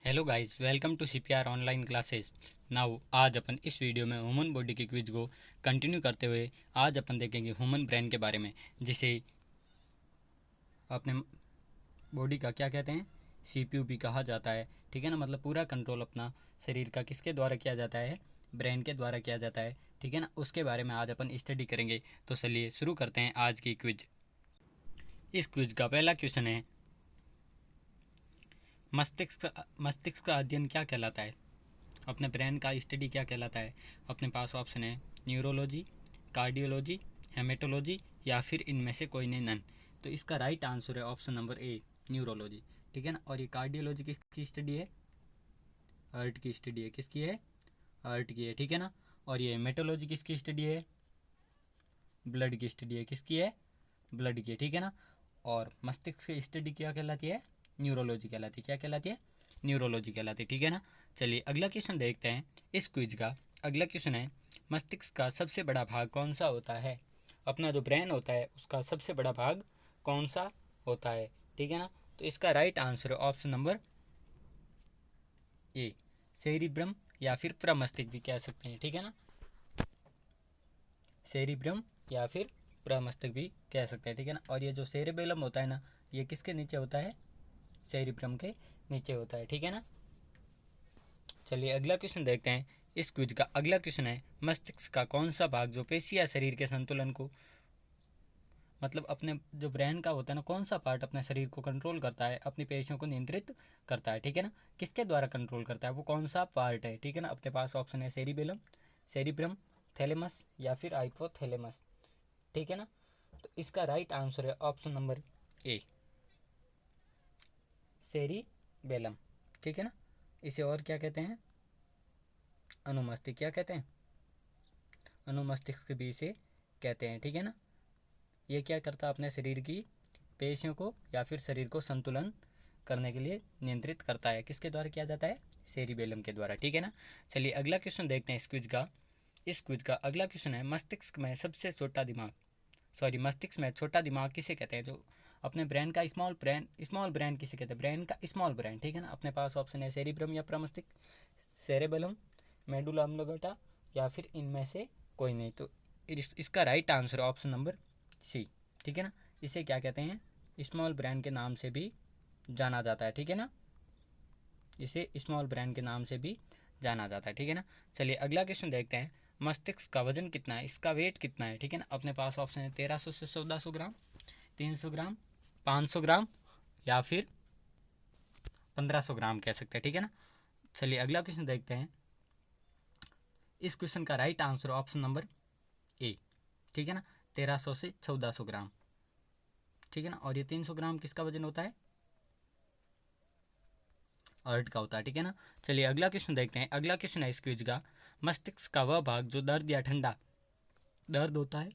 Hello guys, welcome to CPR online classes. Now आज अपन इस वीडियो में ह्यूमन बॉडी के क्विज को कंटिन्यू करते हुए आज अपन देखेंगे ह्यूमन ब्रेन के बारे में, जिसे अपने बॉडी का क्या कहते हैं, सीपीयू भी कहा जाता है। ठीक है ना, मतलब पूरा कंट्रोल अपना शरीर का किसके द्वारा किया जाता है, ब्रेन के द्वारा किया जाता है। ठीक है ना, उसके बारे में आज अपन स्टडी करेंगे। तो चलिए शुरू करते हैं आज की क्विज। इस क्विज का पहला क्वेश्चन है, मस्तिष्क का अध्ययन क्या कहलाता है। अपने ब्रेन का स्टडी क्या कहलाता है। अपने पास ऑप्शन है न्यूरोलॉजी, कार्डियोलॉजी, हेमेटोलॉजी या फिर इनमें से कोई नहीं, नन। तो इसका राइट आंसर है ऑप्शन नंबर ए, न्यूरोलॉजी। ठीक है ना, और ये कार्डियोलॉजी किसकी स्टडी है, हार्ट की स्टडी है। किसकी है, हार्ट की है। ठीक है ना, और ये हेमेटोलॉजी किसकी स्टडी है, ब्लड की स्टडी है। किसकी है, ब्लड की है। ठीक है ना, और मस्तिष्क की स्टडी क्या कहलाती है, न्यूरोलॉजी कहलाती है। क्या कहलाती है, न्यूरोलॉजी कहलाती है। ठीक है ना, चलिए अगला क्वेश्चन देखते हैं इस क्विज का। अगला क्वेश्चन है, मस्तिष्क का सबसे बड़ा भाग कौन सा होता है। अपना जो ब्रेन होता है उसका सबसे बड़ा भाग कौन सा होता है। ठीक है ना, तो इसका राइट आंसर है ऑप्शन नंबर ए, सेरिब्रम या फिर प्रमस्तिष्क भी कह सकते हैं। ठीक है ना, सेरिब्रम या फिर प्रमस्तिष्क भी कह सकते हैं। ठीक है ना, और ये जो सेरिबेलम होता है ना, ये किसके नीचे होता है, सेरिब्रम के नीचे होता है। ठीक है ना, चलिए अगला क्वेश्चन देखते हैं इस क्विज का। अगला क्वेश्चन है, मस्तिष्क का कौन सा भाग जो पेशी या शरीर के संतुलन को, मतलब अपने जो ब्रेन का होता है ना, कौन सा पार्ट अपने शरीर को कंट्रोल करता है, अपनी पेशियों को नियंत्रित करता है। ठीक है ना, किसके द्वारा कंट्रोल करता है, वो कौन सा पार्ट है। ठीक है ना, अपने पास ऑप्शन है सेरिबेलम, सेरिब्रम, थैलेमस या फिर हाइपोथैलेमस। ठीक है ना, तो इसका राइट आंसर है ऑप्शन नंबर ए, सेरिबेलम। ठीक है ना, इसे और क्या कहते हैं, अनुमस्तिष्क। क्या कहते हैं, अनुमस्तिष्क भी इसे कहते हैं। ठीक है ना, ये क्या करता है, अपने शरीर की पेशियों को या फिर शरीर को संतुलन करने के लिए नियंत्रित करता है। किसके द्वारा किया जाता है, सेरिबेलम के द्वारा। ठीक है ना, चलिए अगला क्वेश्चन देखते हैं इस क्विज का अगला क्वेश्चन है, मस्तिष्क में सबसे छोटा दिमाग, सॉरी मस्तिष्क में छोटा दिमाग किसे कहते हैं। जो अपने ब्रेन का स्मॉल ब्रेन किसे कहते हैं, ब्रेन का स्मॉल ब्रेन। ठीक है ना, अपने पास ऑप्शन है सेरिब्रम या प्रमस्तिष्क, सेरेबेलम, मेडुला ऑब्लोंगेटा या फिर इनमें से कोई नहीं। तो इसका right answer option number C. ठीक है ना, इसे क्या कहते हैं, स्मॉल ब्रेन के नाम से भी जाना जाता है। ठीक है ना, इसे स्मॉल ब्रेन के नाम से भी जाना जाता है। ठीक है ना, चलिए अगला क्वेश्चन देखते हैं, मस्तिष्क का वजन कितना है, इसका वेट कितना है। ठीक है ना, अपने पास ऑप्शन है 1300 से 1400 ग्राम, 300 ग्राम, 500 ग्राम या फिर 1500 ग्राम कह सकते हैं। ठीक है ना, चलिए अगला क्वेश्चन देखते हैं। इस क्वेश्चन का right answer option number A. ठीक है ना, 1300 से 1400 ग्राम। ठीक है ना, और ये 300 ग्राम किसका वजन होता है, अर्थ का होता है। ठीक है ना, चलिए अगला क्वेश्चन देखते हैं। अगला क्वेश्चन है इस क्विज का, मस्तिष्क का वह भाग जो दर्द या ठंडा, दर्द होता है,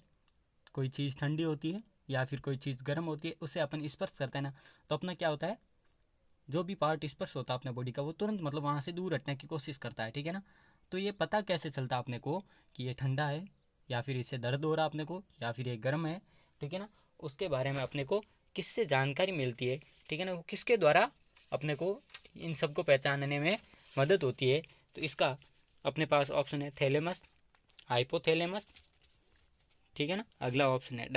कोई चीज़ ठंडी होती है या फिर कोई चीज़ गर्म होती है, उसे अपन स्पर्श करते हैं ना, तो अपना क्या होता है, जो भी पार्ट स्पर्श होता है अपने बॉडी का, वो तुरंत मतलब वहाँ से दूर हटने की कोशिश करता है। ठीक है ना, तो ये पता कैसे चलता है अपने को कि ये ठंडा है या फिर इससे दर्द हो रहा है अपने को, या फिर ये गर्म है। ठीक है ना, उसके बारे में अपने को किससे जानकारी मिलती है। ठीक है ना, वो किसके द्वारा अपने को इन सबको पहचानने में मदद होती है। तो इसका अपने पास ऑप्शन है थैलेमस, हाइपोथैलेमस। ठीक है ना, अगला ऑप्शन है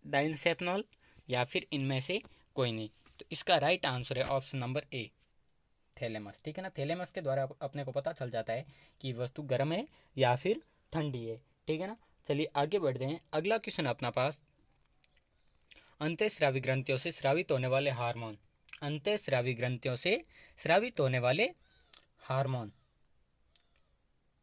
डाइनसेफनॉल या फिर इनमें से कोई नहीं। तो इसका राइट आंसर है ऑप्शन नंबर ए, थैलेमस। ठीक है ना, थैलेमस के द्वारा अपने को पता चल जाता है कि वस्तु गर्म है या फिर ठंडी है। ठीक है ना, चलिए आगे बढ़ते हैं। अगला क्वेश्चन अपना पास, अंतःस्रावी ग्रंथियों से स्रावित होने वाले हार्मोन, अंतःस्रावी ग्रंथियों से स्रावित होने वाले हार्मोन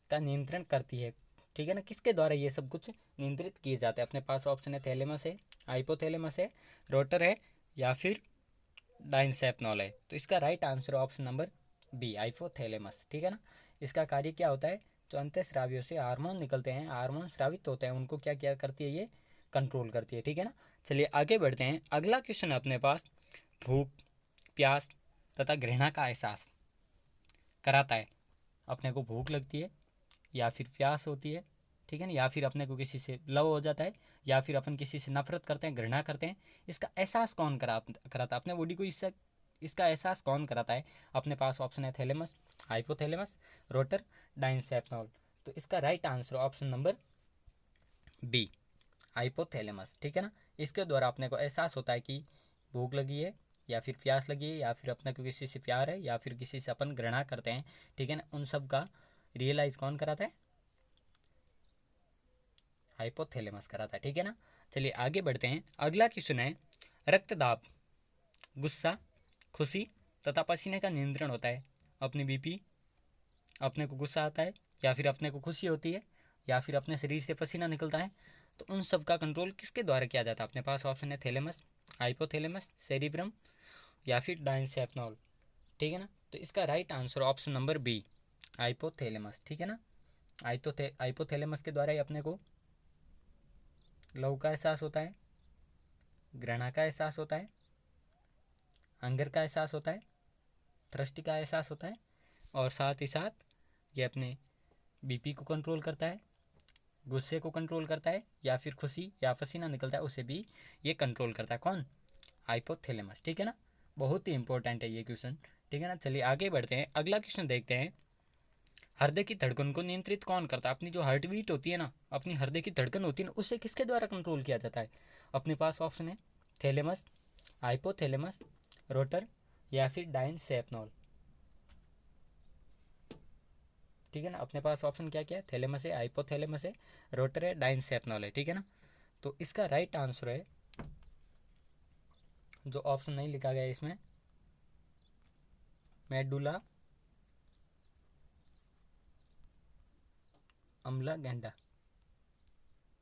का नियंत्रण करती है। ठीक है ना, किसके द्वारा ये सब कुछ नियंत्रित किए जाते हैं। अपने पास ऑप्शन है थैलेमस है, हाइपोथैलेमस है, रोटर है या फिर डाइनसेप्नॉल है। तो इसका right answer option number B, hypothalamus. ठीक है ना, इसका कार्य क्या होता है, जो अंतःस्रावियों से हार्मोन निकलते हैं, हार्मोन स्रावित होते हैं, उनको क्या क्या करती है, ये कंट्रोल करती है। ठीक है ना, चलिए आगे बढ़ते हैं। अगला क्वेश्चन है अपने पास, भूख, प्यास तथा घृणा का एहसास कराता है। अपने को भूख लगती है या फिर प्यास होती है। ठीक है ना, या फिर अपने को किसी से लव हो जाता है या फिर अपन किसी से नफरत करते हैं, घृणा करते हैं, इसका एहसास कौन कराता है, अपने बॉडी को इससे इसका एहसास कौन कराता है? अपने पास ऑप्शन है थैलेमस, हाइपोथैलेमस, रोटर, डाइंसेप्नॉल। तो इसका right answer option number B, hypothalamus. ठीक है ना, इसके द्वारा अपने को एहसास होता है कि भूख लगी है या फिर प्यास लगी है या फिर अपने को किसी से प्यार है या फिर किसी से अपन घृणा करते हैं। ठीक है ना, उन सब का रियलाइज कौन कराता है? हाइपोथैलेमस कराता है। ठीक है ना, चलिए आगे बढ़ते हैं। अगला क्वेश्चन है रक्तदाब, गुस्सा, खुशी तथा पसीने का नियंत्रण होता है। अपनी बीपी, अपने को गुस्सा आता है या फिर अपने को खुशी होती है या फिर अपने शरीर से पसीना निकलता है, तो उन सब का कंट्रोल किसके द्वारा किया जाता है? अपने पास ऑप्शन है थैलेमस, हाइपोथैलेमस, सेरिब्रम या फिर डाइंसेप्नॉल। ठीक है ना, तो इसका right answer option number B, hypothalamus. ठीक है ना, हाइपोथैलेमस के द्वारा ही अपने को लव का एहसास होता है, घृणा का एहसास होता है, हंगर का एहसास होता है, थ्रस्ट का एहसास होता है, और साथ ही साथ ये अपने बीपी को कंट्रोल करता है, गुस्से को कंट्रोल करता है या फिर खुशी या पसीना निकलता है उसे भी ये कंट्रोल करता है। कौन? हाइपोथैलेमस। ठीक है ना, बहुत ही इंपॉर्टेंट है ये क्वेश्चन। ठीक है ना, चलिए आगे बढ़ते हैं। अगला क्वेश्चन देखते हैं, हृदय की धड़कन को नियंत्रित कौन करता है? अपनी जो हार्ट बीट होती है ना, अपनी हृदय की धड़कन होती है ना, उसे किसके द्वारा कंट्रोल किया जाता है? अपने पास ऑप्शन है थैलेमस, हाइपोथैलेमस, रोटर या फिर डाइंसेप्नॉल। ठीक है ना, अपने पास ऑप्शन क्या क्या है? थैलेमस है, हाइपोथैलेमस है, रोटर है, डाइंसेप्नॉल है। ठीक है ना, तो इसका राइट आंसर है, जो ऑप्शन नहीं लिखा गया है इसमें, मेडुला अम्ला गैंडा।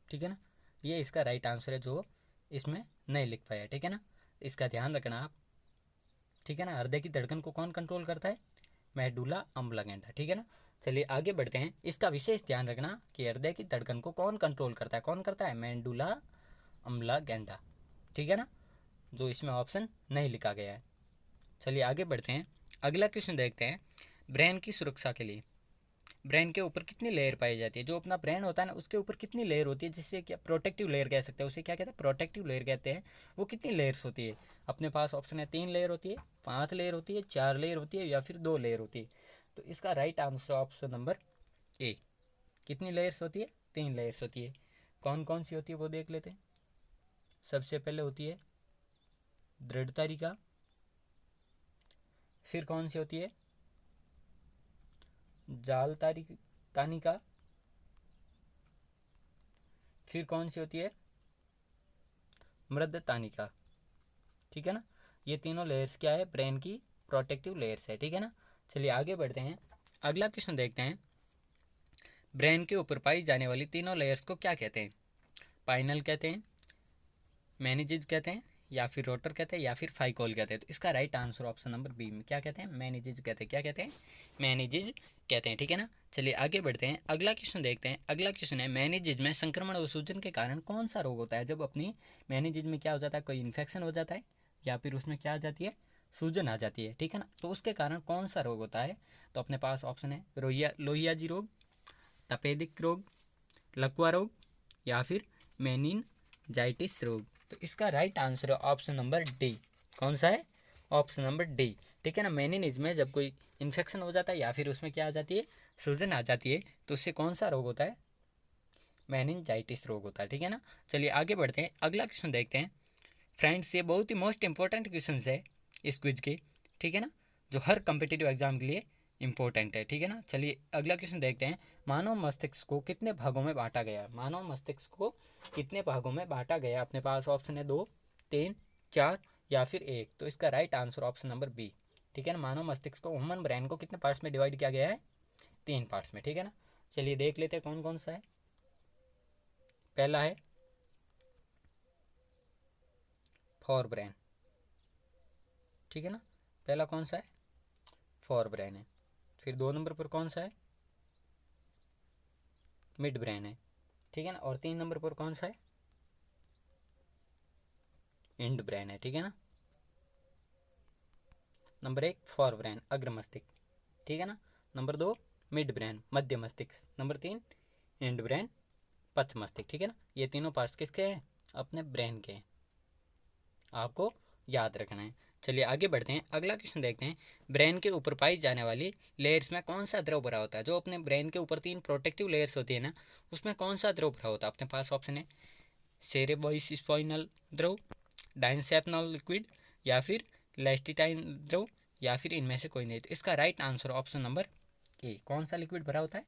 ठीक है ना, ये इसका राइट आंसर है जो इसमें नहीं लिख पाया। ठीक है ना, इसका ध्यान रखना आप। ठीक है ना, हृदय की धड़कन को कौन कंट्रोल करता है? मेडुला अम्बलागेंडा। ठीक है ना, चलिए आगे बढ़ते हैं। इसका विशेष ध्यान रखना कि हृदय की धड़कन को कौन कंट्रोल करता है? कौन करता है? मेडुला अम्बलागेंडा। ठीक है ना, जो इसमें ऑप्शन नहीं लिखा गया है। चलिए आगे बढ़ते हैं। अगला क्वेश्चन देखते हैं, ब्रेन की सुरक्षा के लिए ब्रेन के ऊपर कितनी लेयर पाई जाती है? जो अपना ब्रेन होता है ना, उसके ऊपर कितनी लेयर होती है, जिससे क्या प्रोटेक्टिव लेयर कह सकते हैं, उसे क्या कहते हैं? प्रोटेक्टिव लेयर कहते हैं। वो कितनी लेयर्स होती है? अपने पास ऑप्शन है 3 लेयर होती है, 5 लेयर होती है, 4 लेयर होती है या फिर 2 लेयर होती है। तो इसका right answer option number A, कितनी लेयर्स होती है? 3 लेयर्स होती है। कौन कौन सी होती है वो देख लेते हैं। सबसे पहले होती है दृढ़ता रिका, फिर कौन सी होती है? जाल तानिका, फिर कौन सी होती है? मृद तानिका। ठीक है ना, ये तीनों लेयर्स क्या है? ब्रेन की प्रोटेक्टिव लेयर्स है। ठीक है ना, चलिए आगे बढ़ते हैं। अगला क्वेश्चन देखते हैं, ब्रेन के ऊपर पाई जाने वाली तीनों लेयर्स को क्या कहते हैं? पाइनल कहते हैं, मैनिजेज कहते हैं या फिर रोटर कहते हैं या फिर फाइकोल कहते हैं। तो इसका right answer option number B में क्या कहते हैं? मैनिजेज कहते हैं। क्या कहते हैं? मैनिजेज कहते हैं। ठीक है ना, चलिए आगे बढ़ते हैं। अगला क्वेश्चन देखते हैं। अगला क्वेश्चन है, मैनिजेज में संक्रमण और सूजन के कारण कौन सा रोग होता है? जब अपनी मैनिजेज में क्या हो जाता है? कोई इन्फेक्शन हो जाता है या फिर उसमें क्या आ जाती है? सूजन आ जाती है। ठीक है ना, तो उसके कारण कौन सा रोग होता है? तो अपने पास ऑप्शन है लोहियाजी रोग, तपेदिक रोग, लकवा रोग या फिर मेनिनजाइटिस रोग। तो इसका राइट आंसर है ऑप्शन नंबर डी। कौन सा है? Option number D. ठीक है ना, मेनिनज में जब कोई इन्फेक्शन हो जाता है या फिर उसमें क्या आ जाती है? सूजन आ जाती है, तो उससे कौन सा रोग होता है? मेनिनजाइटिस रोग होता है। ठीक है ना, चलिए आगे बढ़ते हैं। अगला क्वेश्चन देखते हैं। फ्रेंड्स, ये बहुत ही मोस्ट इंपॉर्टेंट क्वेश्चन है इस क्विज के। ठीक है ना, जो हर कम्पिटिटिव एग्जाम के लिए इंपॉर्टेंट है। ठीक है ना, चलिए अगला क्वेश्चन देखते हैं। मानव मस्तिष्क को कितने भागों में बांटा गया? मानव मस्तिष्क को कितने भागों में बांटा गया? अपने पास ऑप्शन है 2, 3, 4 या फिर 1। तो इसका right answer option number B. ठीक है ना, मानव मस्तिष्क को, ह्यूमन ब्रेन को कितने पार्ट्स में डिवाइड किया गया है? 3 पार्ट्स में। ठीक है ना, चलिए देख लेते हैं कौन कौन सा है। पहला है फॉर ब्रेन। ठीक है ना, पहला कौन सा है? फॉर ब्रेन है। फिर 2 नंबर पर कौन सा है? मिड ब्रेन है। ठीक है ना, और 3 नंबर पर कौन सा है? इंड ब्रेन है। ठीक है ना, नंबर 1 फॉर ब्रेन, अग्र मस्तिष्क। ठीक है ना, नंबर 2 मिड ब्रेन, मध्य मस्तिष्क, नंबर 3 इंड ब्रेन, पश्च मस्तिष्क। ठीक है ना, ये तीनों पार्ट्स किसके हैं? अपने ब्रेन के हैं। आपको याद रखना है। चलिए आगे बढ़ते हैं, अगला क्वेश्चन देखते हैं। ब्रेन के ऊपर पाई जाने वाली लेयर्स में कौन सा द्रव भरा होता है? जो अपने ब्रेन के ऊपर 3 प्रोटेक्टिव लेयर्स होती है ना, उसमें कौन सा द्रव भरा होता है? अपने पास ऑप्शन है सेरेब्रोस्पाइनल द्रव, डाइंसेप्नल लिक्विड, या फिर लेस्टिटाइन द्रव, या फिर इनमें से कोई नहीं। तो इसका right answer option number A. कौन सा लिक्विड भरा होता है?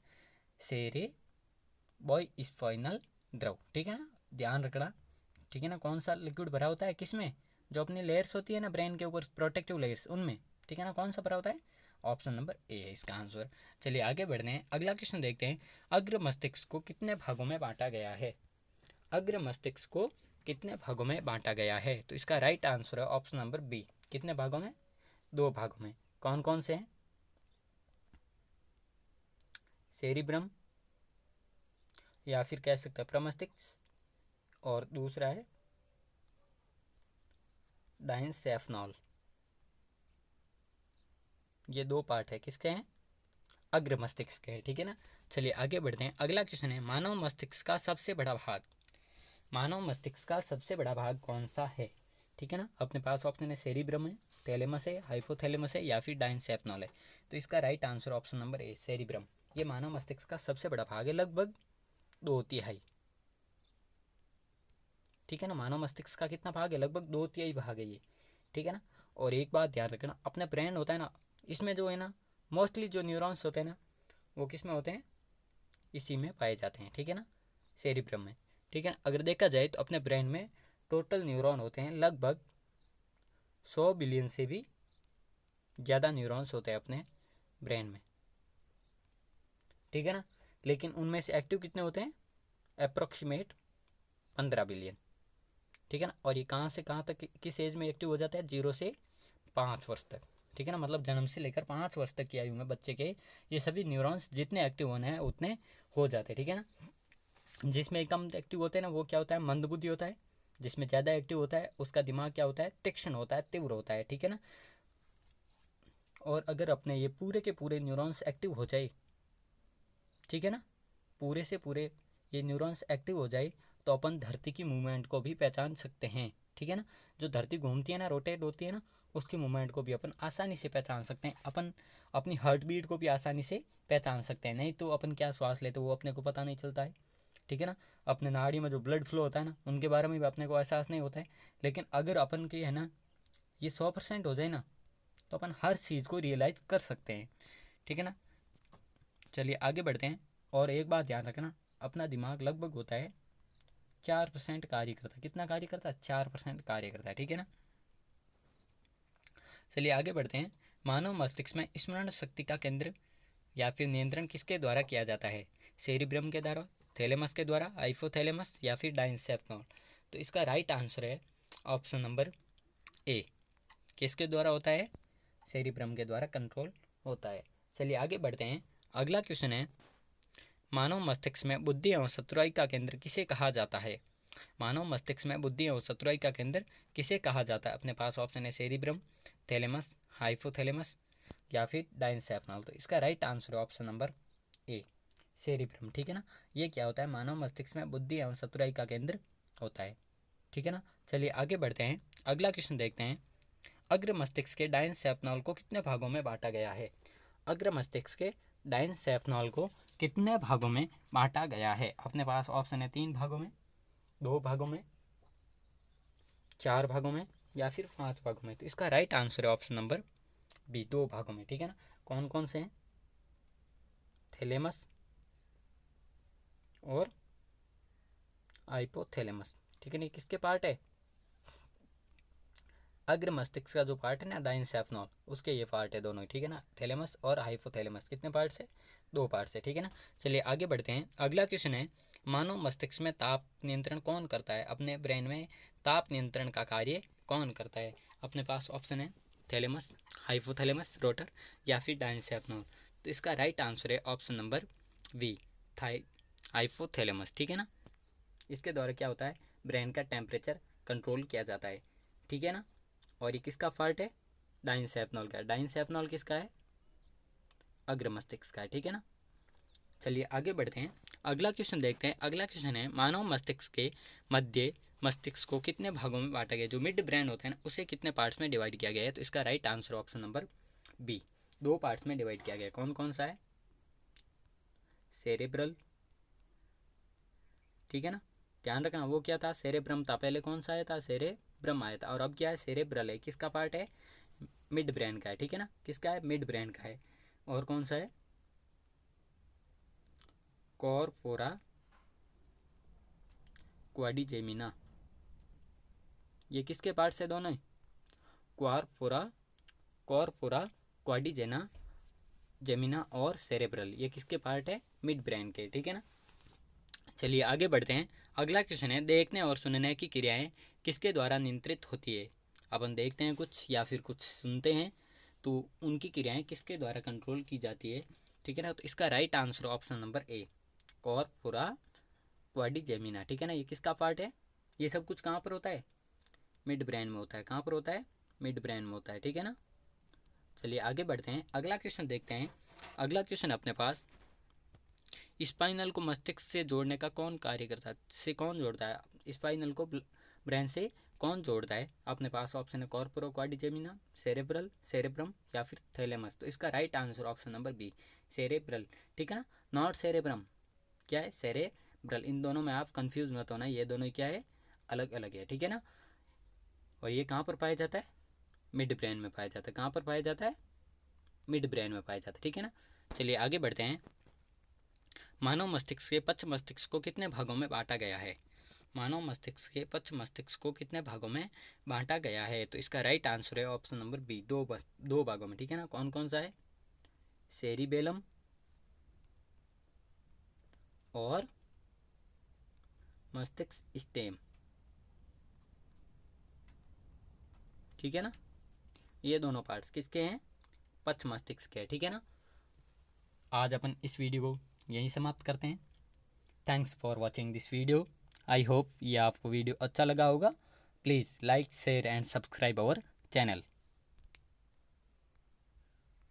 सेरेब्रोस्पाइनल द्रव, ठीक है ना, ध्यान रखना, ठीक है ना। कौन सा लिक्विड भरा होता है किसमें? जो अपनी लेयर्स होती है ना ब्रेन के ऊपर, प्रोटेक्टिव लेयर्स, उनमें, ठीक है ना। कौन सा भरा होता है? ऑप्शन नंबर ए है इसका आंसर। चलिए आगे बढ़ते हैं, अगला क्वेश्चन देखते हैं। अग्र मस्तिष्क को कितने भागों में बांटा गया है? अग्र मस्तिष्क को कितने भागों में बांटा गया है? तो इसका राइट आंसर है ऑप्शन नंबर बी। कितने भागों में? 2 भागों में। कौन कौन से हैं? सेरिब्रम, या फिर कह सकते हैं प्रमस्तिष्क, और दूसरा है डाइंसेफनॉल। ये 2 पार्ट है, किसके हैं? अग्र मस्तिष्क के हैं, ठीक है ना। चलिए आगे बढ़ते हैं, अगला क्वेश्चन है। मानव मस्तिष्क का सबसे बड़ा भाग, मानव मस्तिष्क का सबसे बड़ा भाग कौन सा है? ठीक है ना, अपने पास ऑप्शन है सेरिब्रम है, थैलेमस है, हाइपोथैलेमस है, या फिर डाइंसेफनॉल है। तो इसका right answer option number A, cerebrum. ये मानव मस्तिष्क का सबसे बड़ा भाग है, लगभग 2/3, ठीक है ना। मानव मस्तिष्क का कितना भाग है? लगभग 2/3 भाग है ये, ठीक है ना। और एक बात ध्यान रखना, अपना ब्रेन होता है ना, इसमें जो है ना मोस्टली जो न्यूरॉन्स होते हैं ना, वो किस में होते हैं? इसी में पाए जाते हैं, ठीक है ना, सेरिब्रम में, ठीक है। अगर देखा जाए तो अपने ब्रेन में टोटल न्यूरॉन होते हैं लगभग 100 बिलियन से भी ज़्यादा न्यूरॉन्स होते हैं अपने ब्रेन में, ठीक है ना। लेकिन उनमें से एक्टिव कितने होते हैं? अप्रोक्सीमेट 15 बिलियन, ठीक है ना। और ये कहाँ से कहाँ तक, किस एज में एक्टिव हो जाता है? 0 से 5 वर्ष तक, ठीक है ना। मतलब जन्म से लेकर 5 वर्ष तक की आयु में बच्चे के ये सभी न्यूरॉन्स जितने एक्टिव होने हैं उतने हो जाते हैं, ठीक है ना। जिसमें कम एक्टिव होते हैं ना, वो क्या होता है? मंदबुद्धि होता है। जिसमें ज़्यादा एक्टिव होता है उसका दिमाग क्या होता है? तीक्ष्ण होता है, तीव्र होता है, ठीक है ना। और अगर अपने ये पूरे के पूरे न्यूरॉन्स एक्टिव हो जाए, ठीक है ना, पूरे से पूरे ये न्यूरॉन्स एक्टिव हो जाए, तो अपन धरती की मूवमेंट को भी पहचान सकते हैं, ठीक है ना। जो धरती घूमती है ना, रोटेट होती है ना, उसकी मूवमेंट को भी अपन आसानी से पहचान सकते हैं। अपन अपनी हार्ट बीट को भी आसानी से पहचान सकते हैं। नहीं तो अपन क्या श्वास लेते वो अपने को पता नहीं चलता है, ठीक है ना। अपने नाड़ी में जो ब्लड फ्लो होता है ना, उनके बारे में भी अपने को एहसास नहीं होता है। लेकिन अगर अपन की है ना ये 100% हो जाए ना, तो अपन हर चीज़ को रियलाइज़ कर सकते हैं, ठीक है ना। चलिए आगे बढ़ते हैं। और एक बात ध्यान रखना, अपना दिमाग लगभग होता है 4% कार्य करता है। कितना कार्य करता है? 4% कार्य करता है, ठीक है ना। चलिए आगे बढ़ते हैं। मानव मस्तिष्क में स्मरण शक्ति का केंद्र या फिर नियंत्रण किसके द्वारा किया जाता है? सेरिब्रम के द्वारा, थैलेमस के द्वारा, हाइपोथैलेमस, या फिर डाइंसेप्नॉल। तो इसका राइट आंसर है ऑप्शन नंबर ए। किसके द्वारा होता है? सेरिब्रम के द्वारा कंट्रोल होता है। चलिए आगे बढ़ते हैं, अगला क्वेश्चन है। मानव मस्तिष्क में बुद्धि एवं चतुराई का केंद्र किसे कहा जाता है? मानव मस्तिष्क में बुद्धि एवं चतुराई का केंद्र किसे कहा जाता है? अपने पास ऑप्शन है सेरिब्रम, थैलेमस, हाइपोथैलेमस, या फिर डाइंसेप्नॉल। तो इसका राइट आंसर है ऑप्शन नंबर ए, सेरिब्रम, ठीक है ना। ये क्या होता है? मानव मस्तिष्क में बुद्धि एवं चतुराई का केंद्र होता है, ठीक है ना। चलिए आगे बढ़ते हैं, अगला क्वेश्चन देखते हैं। अग्र मस्तिष्क के डाइंसेप्नॉल को कितने भागों में बांटा गया है? अग्र मस्तिष्क के डाइंसेप्नॉल को कितने भागों में बांटा गया है? अपने पास ऑप्शन है 3 भागों में, 2 भागों में, 4 भागों में, या फिर 5 भागों में। तो इसका राइट आंसर है ऑप्शन नंबर बी, 2 भागों में, ठीक है ना। कौन कौन से हैं? थैलेमस और हाइपोथैलेमस, ठीक है ना। किसके पार्ट है? अग्र मस्तिष्क का जो पार्ट है ना डाइंसेप्नॉल, उसके ये पार्ट है दोनों, ठीक है ना। थैलेमस और हाइपोथैलेमस कितने पार्ट से? 2 पार्ट से, ठीक है ना। चलिए आगे बढ़ते हैं, अगला क्वेश्चन है। मानव मस्तिष्क में ताप नियंत्रण कौन करता है? अपने ब्रेन में ताप नियंत्रण का कार्य कौन करता है? अपने पास ऑप्शन है थैलेमस, हाइपोथैलेमस, रोटर, या फिर डाइंसेप्नॉल। तो इसका राइट आंसर है ऑप्शन नंबर बी, हाइपोथैलेमस, ठीक है ना। इसके द्वारा क्या होता है? ब्रेन का टेम्परेचर कंट्रोल किया जाता है, ठीक है ना। और ये किसका पार्ट है? डाइंसेप्नॉल का। डाइंसेप्नॉल किसका है? अग्र मस्तिष्क का है, ठीक है ना। चलिए आगे बढ़ते हैं, अगला क्वेश्चन देखते हैं। अगला क्वेश्चन है, मानव मस्तिष्क के मध्य मस्तिष्क को कितने भागों में बांटा गया, जो मिड ब्रेन होता है ना उसे कितने पार्ट्स में डिवाइड किया गया है, तो इसका right answer option number B, 2 parts में डिवाइड किया गया है। कौन कौन सा है? सेरेब्रल, ठीक है ना, ध्यान रखना। वो क्या था? सेरेब्रम था, पहले कौन सा आया था? सेरेब्रम आया था, और अब क्या है? सेरेब्रल है। किसका पार्ट है? मिड ब्रेन का है, ठीक है ना, किसका है? मिड ब्रेन का है। और कौन सा है? कॉर्पोरा क्वाड्रिजेमिना, ये किसके पार्ट से दोनों ही? कॉर्पोरा क्वाड्रिजेना जेमिना और सेरेब्रल, ये किसके पार्ट है? मिड ब्रेन के, ठीक है ना। चलिए आगे बढ़ते हैं। अगला क्वेश्चन है, देखने और सुनने की क्रियाएं किसके द्वारा नियंत्रित होती है? अपन देखते हैं कुछ या फिर कुछ सुनते हैं, तो उनकी क्रियाएं किसके द्वारा कंट्रोल की जाती है, ठीक है ना। तो इसका right answer option number A, corpora quadrigemina, ठीक है ना। ये किसका पार्ट है? ये सब कुछ कहाँ पर होता है? मिड ब्रेन में होता है। कहाँ पर होता है? मिड ब्रेन में होता है, ठीक है ना। चलिए आगे बढ़ते हैं, अगला क्वेश्चन देखते हैं। अगला क्वेश्चन अपने पास, स्पाइनल को मस्तिष्क से जोड़ने का कौन कार्य करता है? से कौन जोड़ता है स्पाइनल को ब्रेन से? कौन जोड़ता है? अपने पास ऑप्शन है कॉर्पोरा क्वाड्रिजेमिना, सेरेब्रल, सेरेब्रम या फिर थैलेमस। तो इसका right answer option number B, cerebral, ठीक है ना, नॉट सेरेब्रम। क्या है? सेरेब्रल। इन दोनों में आप कंफ्यूज मत होना, ये दोनों क्या है? अलग अलग है, ठीक है ना। और ये कहाँ पर पाया जाता है? मिड ब्रेन में पाया जाता है। कहाँ पर पाया जाता है? मिड ब्रेन में पाया जाता है, ठीक है ना। चलिए आगे बढ़ते हैं। मानव मस्तिष्क के पश्च मस्तिष्क को कितने भागों में बांटा गया है? मानव मस्तिष्क के पश्च मस्तिष्क को कितने भागों में बांटा गया है? तो इसका राइट आंसर है ऑप्शन नंबर बी, दो भागों में, ठीक है ना। कौन कौन सा है? सेरिबेलम और मस्तिष्क स्टेम, ठीक है ना। ये दोनों पार्ट्स किसके हैं? पश्च मस्तिष्क के, ठीक है ना। आज अपन इस वीडियो को यहीं समाप्त करते हैं। Thanks for watching this video. I hope ये आपको वीडियो अच्छा लगा होगा। Please like, share and subscribe our channel.